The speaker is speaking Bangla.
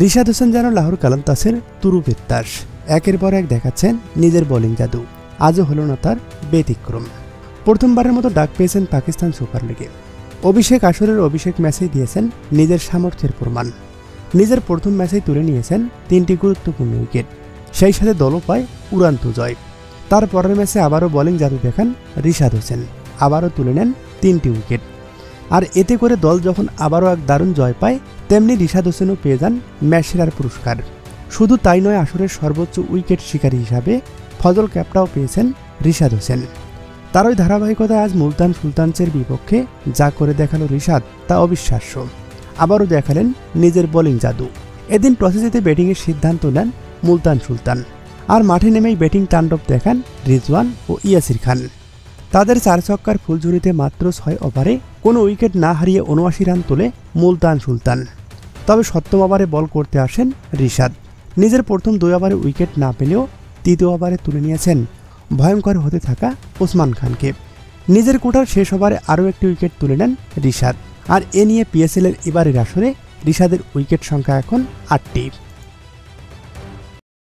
রিশাদ হোসেন যেন লাহোর কালান্তাসের তুরু পেত্তাস, একের পর এক দেখাচ্ছেন নিজের বোলিং জাদু। আজও হল না তার ব্যতিক্রম। প্রথমবারের মতো ডাক পেয়েছেন পাকিস্তান সুপার লিগে। অভিষেক আসরের অভিষেক ম্যাচেই দিয়েছেন নিজের সামর্থ্যের প্রমাণ। নিজের প্রথম ম্যাচেই তুলে নিয়েছেন 3টি গুরুত্বপূর্ণ উইকেট, সেই সাথে দলও পায় উড়ান্ত জয়। তার পরের ম্যাচে আবারও বোলিং জাদু দেখান রিশাদ হোসেন, আবারও তুলে নেন 3টি উইকেট। আর এতে করে দল যখন আবারও এক দারুণ জয় পায়, তেমনি রিশাদ হোসেনও পেয়ে যান ম্যাচ সেরার পুরস্কার। শুধু তাই নয়, আসরের সর্বোচ্চ উইকেট শিকারী হিসাবে ফজল ক্যাপটাও পেয়েছেন রিশাদ হোসেন। তার ওই ধারাবাহিকতায় আজ মুলতান সুলতানসের বিপক্ষে যা করে দেখালো রিশাদ, তা অবিশ্বাস্য। আবারও দেখালেন নিজের বোলিং জাদু। এদিন টসে জিতে ব্যাটিংয়ের সিদ্ধান্ত নেন মুলতান সুলতান, আর মাঠে নেমেই ব্যাটিং তাণ্ডব দেখান রিজওয়ান ও ইয়াসির খান। তাদের 4 ছক্কার ফুলঝুরিতে মাত্র 6 ওভারে কোনো উইকেট না হারিয়ে 79 রান তোলে মুলতান সুলতান। তবে সপ্তম ওভারে বল করতে আসেন রিশাদ। নিজের প্রথম 2 ওভারে উইকেট না পেলেও তৃতীয় ওভারে তুলে নিয়েছেন ভয়ঙ্কর হতে থাকা ওসমান খানকে। নিজের কোটার শেষ ওভারে আরও একটি উইকেট তুলে নেন রিশাদ। আর এ নিয়ে পিএসএলের এবারের আসরে রিশাদের উইকেট সংখ্যা এখন 8টি।